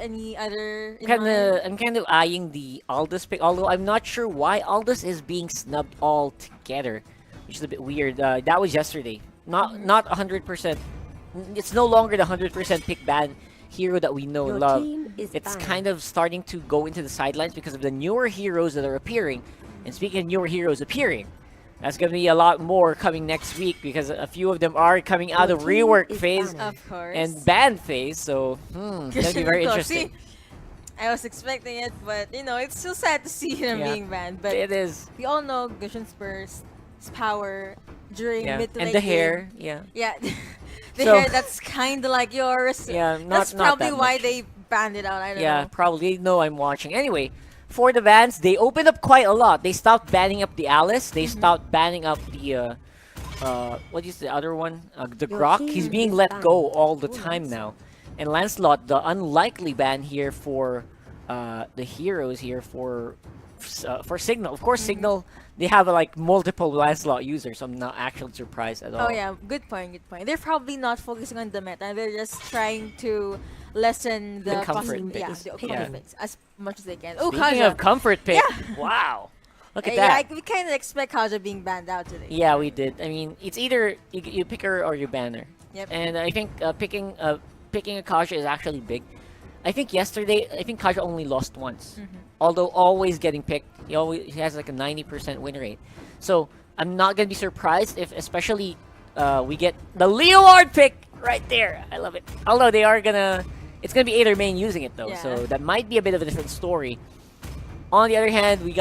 any other in I'm kind of eyeing the Aldous pick, although I'm not sure why Aldous is being snubbed altogether, which is a bit weird. That was yesterday. Not 100%. It's no longer the 100% pick ban hero that we know and love. It's kind of starting to go into the sidelines because of the newer heroes that are appearing. And speaking of newer heroes appearing, that's going to be a lot more coming next week because a few of them are coming out of rework phase Of course. and ban phase. So, it's going to be very interesting. See, I was expecting it, but you know, it's still sad to see him Yeah, being banned. But it is. we all know Gushin's burst, his power during Yeah, mid to and late the game. hair, yeah. Yeah, the So- hair that's kind of like yours. Yeah, that's not probably that why much. they banned it out. I don't Yeah, know. probably know I'm watching. Anyway, for the bans, they opened up quite a lot. They stopped banning up the Alice. They stopped banning up the what is the other one? The Grok. He's being let go all the time now. And Lancelot, the unlikely ban here for the heroes here for Cignal. Of course, Cignal, they have like multiple Lancelot users. So I'm not actually surprised at all. Oh yeah, good point, good point. They're probably not focusing on the meta. They're just trying to lessen The the comfort yeah, picks. the Yeah. comfort picks as much as they can. Oh, Speaking Kaja. of comfort pick, Yeah. wow, look at Yeah, that. we kind of expect Kaja being banned out today. Yeah, we did. I mean, it's either you pick her or you ban her. Yep. And I think picking a Kaja is actually big. I think yesterday, I think Kaja only lost once. Although always getting picked, he has like a 90% win rate. So I'm not gonna be surprised if, especially, we get the Leeward pick right there. I love it. Although it's gonna be Aether Main using it though, Yeah. so that might be a bit of a different story. On the other hand, they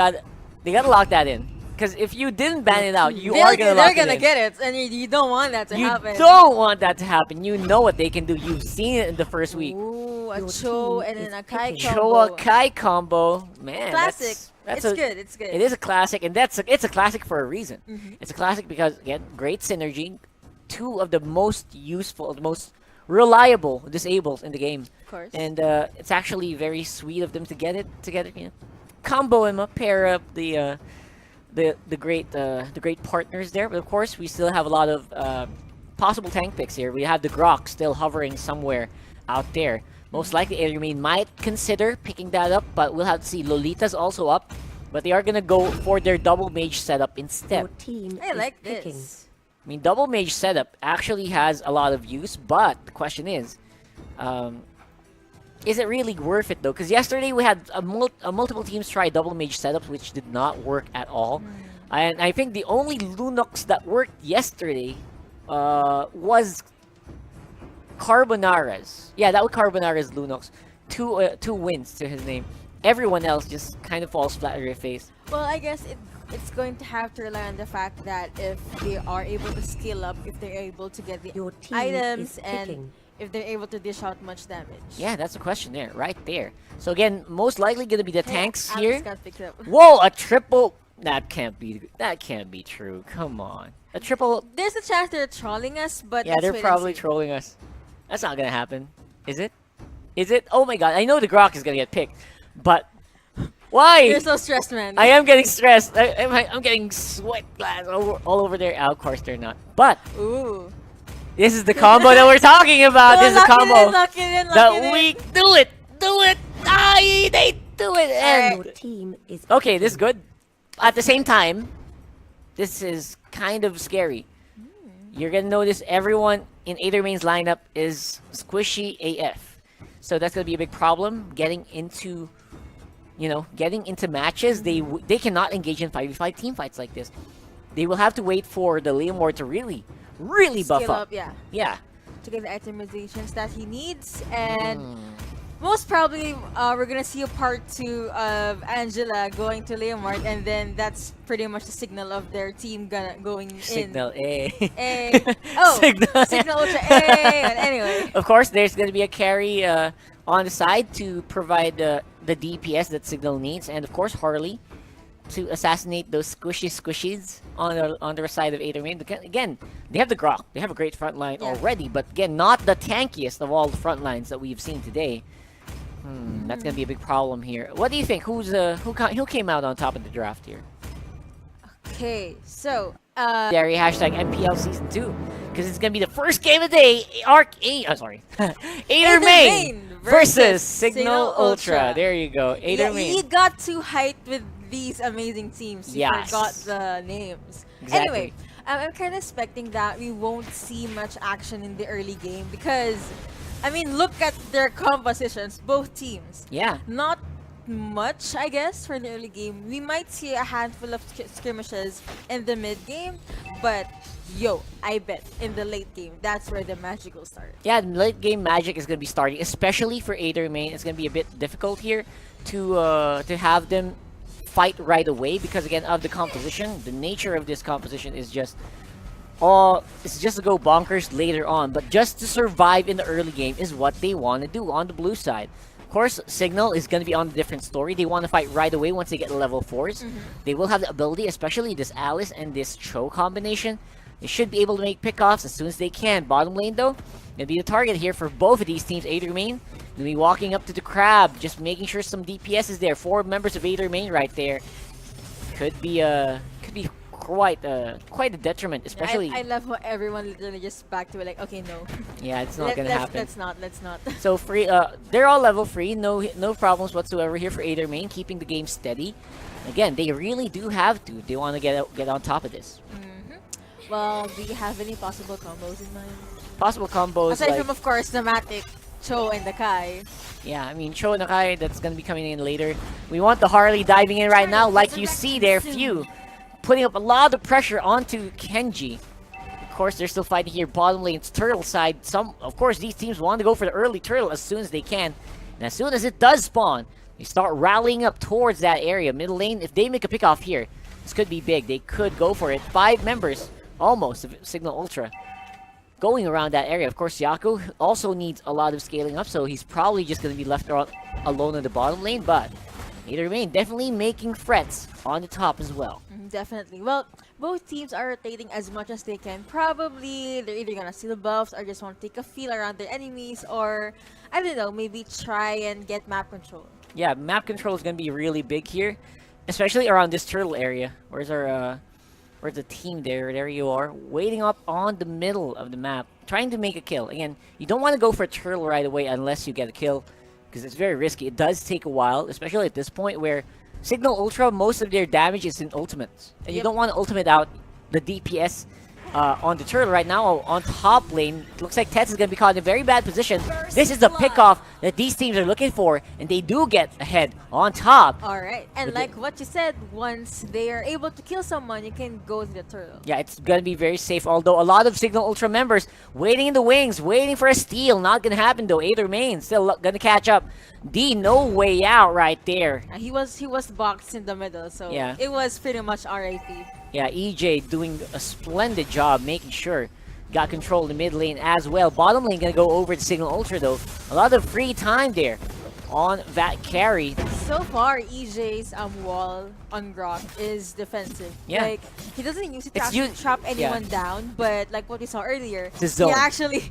gotta lock that in. Because if you didn't ban it out, you are gonna lock They're it gonna in. get it, and you don't want that to You happen. don't want that to happen. You know what they can do. You've seen it in the first week. Ooh, a Cho and then a Kai Showa combo. Kai combo, man. Classic. That's It's good. It's good. It is a classic, and it's a classic for a reason. It's a classic because again, great synergy. Two of the most useful, the most reliable disables in the game, Of course. and it's actually very sweet of them to get it together. You know, combo him up, pair up the great partners there. But of course, we still have a lot of possible tank picks here. We have the Grok still hovering somewhere out there. Most likely, Aether Main might consider picking that up, but we'll have to see. Lolita's also up, but they are gonna go for their double mage setup instead. I like this. I mean, double mage setup actually has a lot of use, but the question is it really worth it though? Because yesterday we had multiple teams try double mage setups, which did not work at all. And I think the only Lunox that worked yesterday was Carbonara's. Yeah, that was Carbonara's Lunox. Two wins to his name. Everyone else just kind of falls flat on your face. Well, I guess it's going to have to rely on the fact that if they are able to scale up, if they're able to get the items, and if they're able to dish out much damage. Yeah, that's the question there, right there. So again, most likely gonna be the tanks Alex here. got picked up. Whoa, a triple! That can't be true. Come on, a triple. There's a chance they're trolling us, but Yeah, let's they're wait and probably see. trolling us. That's not gonna happen, is it? Is it? Oh my god, I know the Grok is gonna get picked, but why? You're so stressed, man. I am getting stressed. I'm getting sweat glands all over there. Of course they're not. But Ooh. this is the combo that we're talking about. Oh, This is the lock it in, combo lock it in, lock that it in. we do it. They do it. And team is okay, this is good. At the same time, this is kind of scary. You're gonna notice everyone in Aether Main's lineup is squishy AF. So that's gonna be a big problem getting into, getting into matches. They cannot engage in 5v5 team fights like this. They will have to wait for the Leomord to really buff Scale up. yeah. Yeah. To get the itemizations that he needs, and most probably we're gonna see a part 2 of Angela going to Leomart, and then that's pretty much the signal of their team going Cignal in. A. Cignal. Cignal Ultra A. And anyway. Of course, there's going to be a carry on the side to provide the DPS that Cignal needs, and of course Harley to assassinate those squishies on the side of Aether Main. Again, they have the Grok. They have a great front line already, but again, not the tankiest of all the front lines that we've seen today. That's gonna be a big problem here. What do you think? Who came out on top of the draft here? Okay, so Derry hashtag MPL season 2, because it's gonna be the first game of the day. Aether Main versus Cignal Ultra. There you go. Aether Yeah, Main. he got too hyped with these amazing teams. He Yes. forgot the names. Exactly. Anyway, I'm kind of expecting that we won't see much action in the early game because, I mean, look at their compositions, both teams. Yeah. Not much, I guess, for the early game. We might see a handful of skirmishes in the mid game, but yo, I bet in the late game, that's where the magic will start. Yeah, late game magic is going to be starting, especially for Aether Main. It's going to be a bit difficult here to have them fight right away because again of the composition. The nature of this composition is just it's just to go bonkers later on, but just to survive in the early game is what they want to do on the blue side. Of course, Cignal is going to be on a different story. They want to fight right away once they get level 4s. They will have the ability, especially this Alice and this Cho combination. They should be able to make pickoffs as soon as they can. Bottom lane, though, going to be the target here for both of these teams. Aether Main going to be walking up to the crab, just making sure some DPS is there. 4 members of Aether Main right there. Could be quite a detriment, especially. I love how everyone literally just back to it like, okay, no. Yeah, it's not gonna happen. Let's not. So free, they're all level free, no problems whatsoever here for Aether Main, keeping the game steady. Again, they really do have to. They want to get on top of this. Well, do you have any possible combos in mind? Possible combos Aside like, from, of course, the Matic, Cho, and the Kai. yeah, I mean, Cho and Nakai, that's gonna be coming in later. We want the Harley diving in right now, like you see there, Few putting up a lot of pressure onto Kenji. Of course, they're still fighting here. Bottom lane, it's Turtle side. Of course, these teams want to go for the early Turtle as soon as they can. And as soon as it does spawn, they start rallying up towards that area. Middle lane, if they make a pick off here, this could be big. They could go for it. 5 members, almost, of Cignal Ultra going around that area. Of course, Yaku also needs a lot of scaling up, so he's probably just going to be left alone in the bottom lane. But Aether Main definitely making threats on the top as well. Definitely. Well, both teams are rotating as much as they can. Probably they're either gonna steal buffs or just want to take a feel around their enemies, or I don't know, maybe try and get map control. Yeah, map control is gonna be really big here, especially around this turtle area. Where's the team there? There you are, waiting up on the middle of the map, trying to make a kill. Again, you don't want to go for a turtle right away unless you get a kill, because it's very risky. It does take a while, especially at this point where Cignal Ultra, most of their damage is in ultimates. And you don't want to ultimate out the DPS on the turtle right now. On top lane, it looks like Tets is going to be caught in a very bad position. This is the pick-off that these teams are looking for, and they do get ahead on top. Alright, and like what you said, once they are able to kill someone, you can go to the turtle. Yeah, it's going to be very safe, although a lot of Cignal Ultra members waiting in the wings, waiting for a steal. Not going to happen though. Aether Main still going to catch up. D, no way out right there. He was boxed in the middle, so yeah, it was pretty much RIP. Yeah, EJ doing a splendid job making sure got control of the mid lane as well. Bottom lane gonna go over to Cignal Ultra though. A lot of free time there on that carry. So far, EJ's wall on Grok is defensive. Yeah. Like, he doesn't use it to actually trap anyone down, but like what we saw earlier, he actually...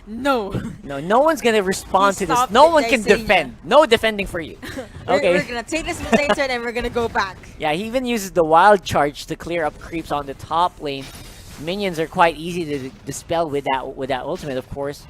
No, no one's gonna respond to this. No one can defend. No defending for you. Okay. We're gonna take this mid lane turn and we're gonna go back. Yeah, he even uses the wild charge to clear up creeps on the top lane. Minions are quite easy to dispel with that ultimate, of course.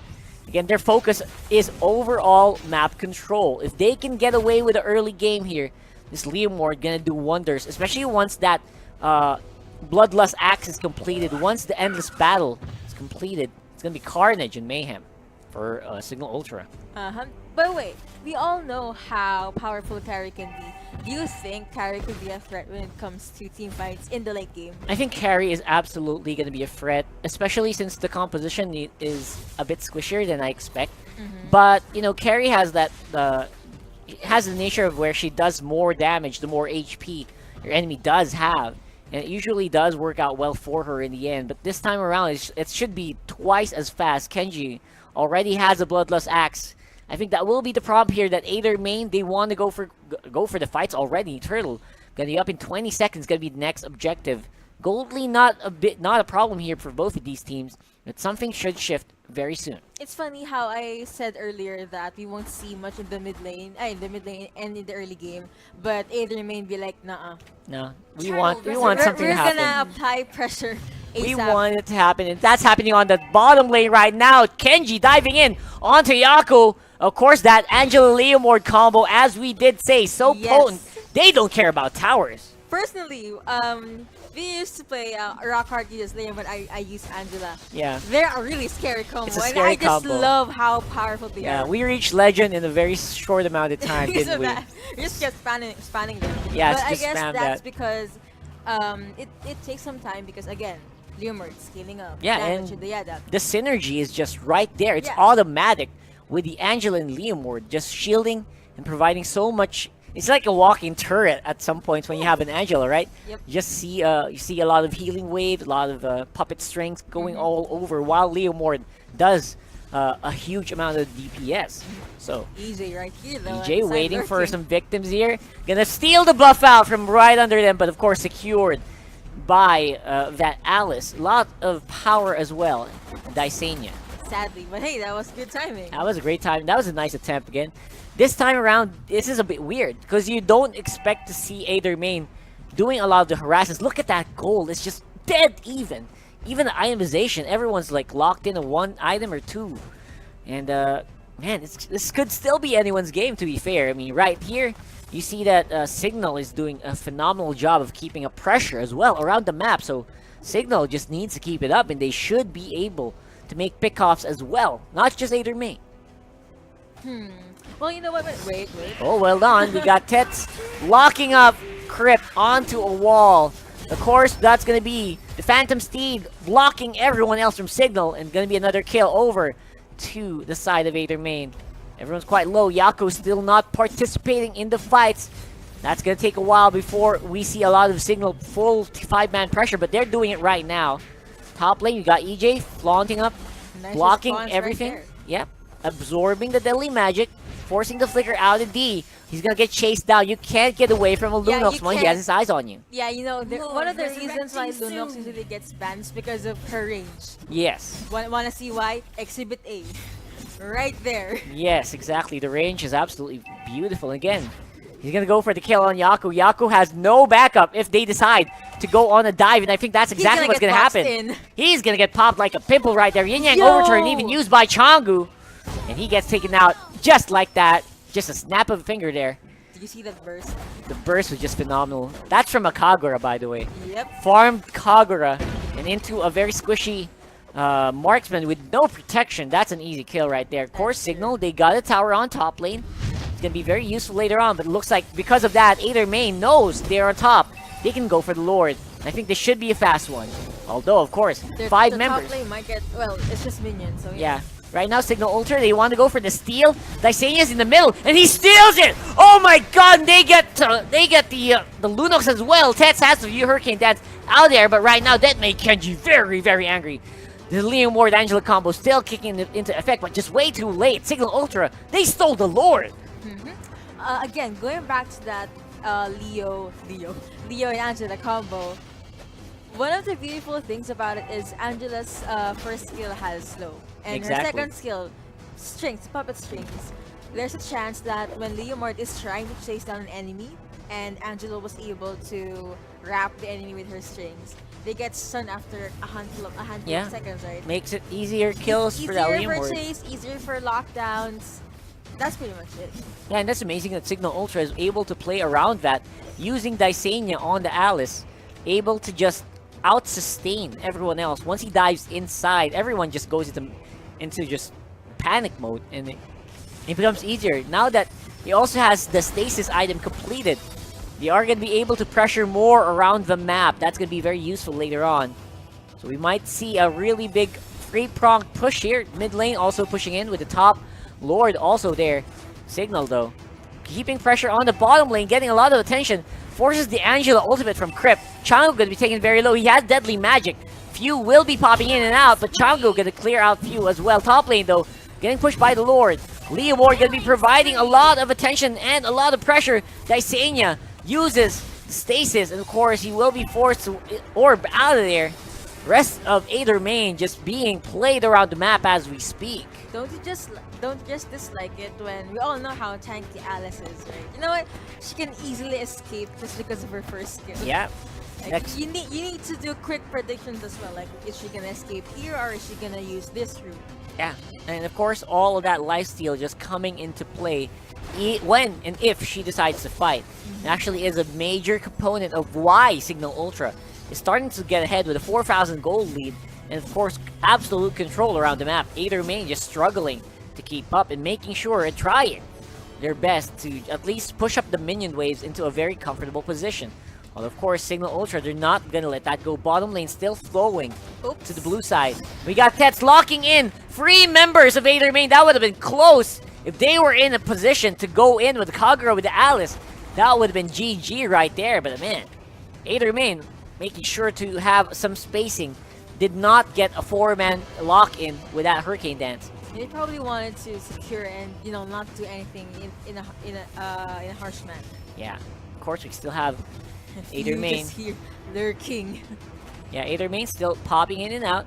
Again, their focus is overall map control. If they can get away with the early game here, this Leomord gonna do wonders, especially once that Bloodlust Axe is completed. Once the Endless Battle is completed, it's gonna be carnage and mayhem for Cignal Ultra. But wait, we all know how powerful Carry can be. Do you think Carry can be a threat when it comes to team fights in the late game? I think Carry is absolutely going to be a threat, especially since the composition is a bit squishier than I expect. But, you know, Carry has that, has the nature of where she does more damage the more HP your enemy does have. And it usually does work out well for her in the end. But this time around, it should be twice as fast. Kenji already has a Bloodlust Axe. I think that will be the problem here, that Aether Main, they want to go for the fights already. Turtle gonna be up in 20 seconds, gonna be the next objective. Goldly not a problem here for both of these teams, but something should shift very soon. It's funny how I said earlier that we won't see much in the mid lane and in the early game, but Aether Main be like, nah. No, we want something to happen. We're gonna apply pressure ASAP. We want it to happen, and that's happening on the bottom lane right now. Kenji diving in onto Yaku. Of course, that Angela Leomord combo, as we did say, so Yes. potent. They don't care about towers. Personally, we used to play Rock Hard uses Liam, but I use Angela. Yeah. They're a really scary combo, It's a and scary I just combo. love how powerful they Yeah, are. we reached legend in a very short amount of time, Because didn't of we? that. You just kept spanning them. Yeah, but I just guess spam that's that. because it takes some time because again, Leomord scaling up. Yeah, damage and to the Yada. the synergy is just right there. It's Yeah. automatic with the Angela and Leomord just shielding and providing so much. It's like a walking turret at some points when you have an Angela, right? Yep. You just see you see a lot of healing wave, a lot of puppet strings going Mm-hmm. all over, while Leomord does a huge amount of DPS. So EJ right here though. EJ and waiting for lurking. some victims here. Gonna steal the buff out from right under them, but of course secured by that Alice. A lot of power as well. Dysania. Sadly, but hey, that was good timing. That was a great time. That was a nice attempt again. This time around, this is a bit weird because you don't expect to see Aether Main doing a lot of the harasses. Look at that gold. It's just dead even. Even the itemization, everyone's like locked into one item or two. And man, this could still be anyone's game, to be fair. I mean, right here, you see that Cignal is doing a phenomenal job of keeping up pressure as well around the map. So Cignal just needs to keep it up, and they should be able to make pickoffs as well. Not just Aether Main. Well, you know what? Wait. Oh, well done. We got Tets locking up Crypt onto a wall. Of course, that's going to be the Phantom Steed blocking everyone else from Cignal, and going to be another kill over to the side of Aether Main. Everyone's quite low. Yako still not participating in the fights. That's going to take a while before we see a lot of Cignal full 5-man pressure, but they're doing it right now. Top lane, you got EJ flaunting up, Nice blocking response right everything. there. Yep, absorbing the deadly magic, forcing the flicker out of D. He's gonna get chased down. You can't get away from a Yeah, Lunox you when he can't. has his eyes on you. Yeah, you know, one of the reasons why resurrecting Lunox soon. usually gets banned is because of her range. Yes, Wanna see why? Exhibit A. Right there. yes, exactly. The range is absolutely beautiful. Again, he's gonna go for the kill on Yaku. Yaku has no backup if they decide to go on a dive, and I think that's exactly gonna what's get gonna boxed happen. in. He's gonna get popped like a pimple right there. Yin Yang Yo! overturn even used by Changu, and he gets taken out just like that. Just a snap of a finger there. Did you see that burst? The burst was just phenomenal. That's from a Kagura, by the way. Yep. Farmed Kagura and into a very squishy marksman with no protection. That's an easy kill right there. Of course, Cignal, they got a tower on top lane. It's going to be very useful later on, but it looks like because of that, Aether Main knows they're on top. They can go for the Lord. I think this should be a fast one. Although, of course, The 5 members. top lane might get, well, it's just minions, so Yeah. Right now, Cignal Ultra, they want to go for the steal. Dysania's in the middle, and he steals it! Oh my god, and they get the Lunox as well. Tets has the Hurricane Dance out there, but right now, that made Kenji very, very angry. The Liam Ward Angela combo still kicking into effect, but just way too late. Cignal Ultra, they stole the Lord. Again, going back to that Leo and Angela combo, one of the beautiful things about it is Angela's first skill has slow, and Exactly. her second skill, strings, puppet strings. There's a chance that when Leomord is trying to chase down an enemy, and Angela was able to wrap the enemy with her strings, they get stunned after a handful Yeah. of seconds, right? Makes it easier kills for that Easier Liam for Ward. chase, easier for lockdowns. That's pretty much it. Yeah, and that's amazing that Cignal Ultra is able to play around that, using Dysania on the Alice, able to just out-sustain everyone else. Once he dives inside, everyone just goes into just panic mode, and it becomes easier. Now that he also has the stasis item completed, they are going to be able to pressure more around the map. That's going to be very useful later on. So we might see a really big three-pronged push here. Mid lane also pushing in with the top Lord also there. Cignal, though, keeping pressure on the bottom lane, getting a lot of attention. Forces the Angela ultimate from Crypt. Chango going to be taken very low. He has deadly magic. Few will be popping in and out, but Chango going to clear out Few as well. Top lane, though, getting pushed by the Lord. Leo Ward going to be providing a lot of attention and a lot of pressure. Dysania uses stasis, and of course, he will be forced to orb out of there. Rest of Aether Main just being played around the map as we speak. Don't just dislike it when we all know how tanky Alice is, right? You know what? She can easily escape just because of her first skill. Yeah. Like, Next. you need to do quick predictions as well. Like, is she gonna escape here or is she gonna use this route? Yeah, and of course, all of that lifesteal just coming into play when and if she decides to fight. It actually is a major component of why Cignal Ultra is starting to get ahead with a 4,000 gold lead, and of course, absolute control around the map. Aether Main just struggling to keep up and making sure and trying their best to at least push up the minion waves into a very comfortable position. Well, of course, Cignal Ultra, they're not gonna let that go. Bottom lane still flowing to the blue side. We got Tets locking in 3 members of Aether Main. That would have been close if they were in a position to go in with Kagura with the Alice. That would have been GG right there. But man, Aether Main making sure to have some spacing. Did not get a 4-man lock-in with that Hurricane Dance. They probably wanted to secure and not do anything in a harsh manner. Yeah, of course we still have Aether You Main. just hear lurking. Yeah, Aether Main still popping in and out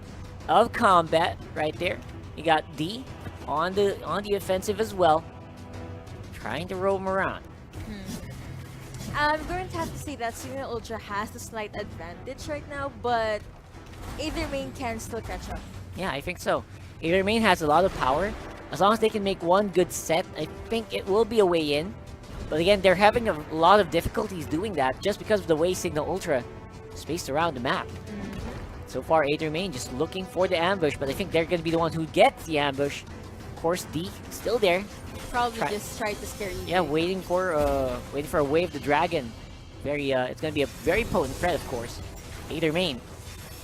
of combat right there. You got D on the offensive as well, trying to roam around. I'm going to have to say that Cignal Ultra has the slight advantage right now, but Aether Main can still catch up. Yeah, I think so. Aether Main has a lot of power. As long as they can make one good set, I think it will be a way in. But again, they're having a lot of difficulties doing that just because of the way Cignal Ultra spaced around the map. So far, Aether Main just looking for the ambush, but I think they're going to be the one who gets the ambush. Of course, D still there. Probably just tried to scare you. Yeah, waiting for a wave of the dragon. It's going to be a very potent threat, of course. Aether Main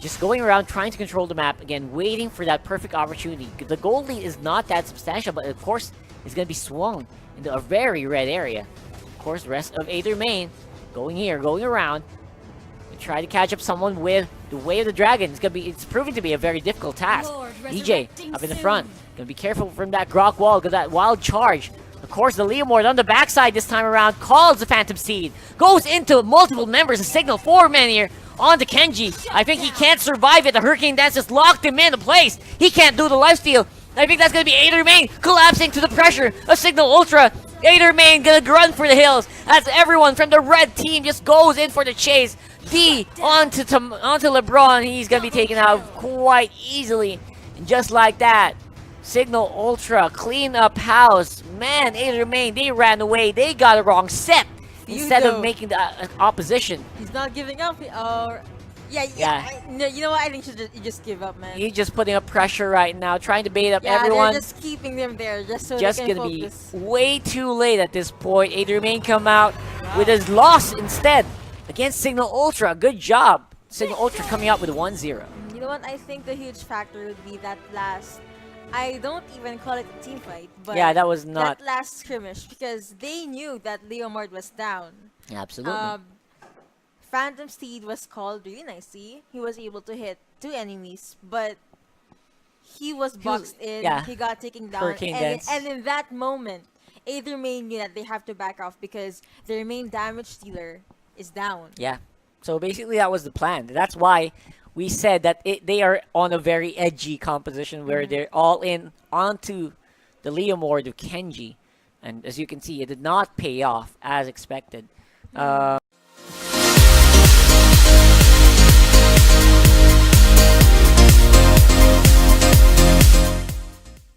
just going around trying to control the map again, waiting for that perfect opportunity. The gold lead is not that substantial, but of course, it's going to be swung into a very red area. Of course, the rest of Aether Main going here, going around, and try to catch up someone with the Way of the Dragon. It's proving to be a very difficult task. DJ up in the front, gonna be careful from that Grok wall, because that wild charge. Of course, the Leomord on the backside this time around calls the Phantom Seed, goes into multiple members of Cignal, 4 men here. On to Kenji. I think he can't survive it. The Hurricane Dance just locked him into place. He can't do the lifesteal. I think that's going to be Aether Main collapsing to the pressure of Cignal Ultra. Aether Main going to run for the hills as everyone from the red team just goes in for the chase. D onto LeBron. He's going to be taken out quite easily. And just like that, Cignal Ultra clean up house. Man, Aether Main, they ran away. They got a wrong set. Instead of making the opposition. He's not giving up. No, you know what? I think you just give up, man. He's just putting up pressure right now, trying to bait up Yeah, everyone. they're just keeping them there just so Just they can gonna focus. be way too late at this point. Aether Main come out with his loss instead against Cignal Ultra. Good job. Cignal Ultra coming out with 1-0. You know what? I think the huge factor would be that last. I don't even call it a team fight, but Yeah, that was not. that last skirmish, because they knew that Leomord was down. Absolutely. Phantom Steed was called really nicely. He was able to hit 2 enemies, but he was boxed in. yeah. He got taken down. Hurricane Dance. And in that moment, Aether Main knew that they have to back off because their main damage dealer is down. Yeah. So basically, that was the plan. That's why we said that they are on a very edgy composition where they're all in onto the Leomord of Kenji. And as you can see, it did not pay off as expected.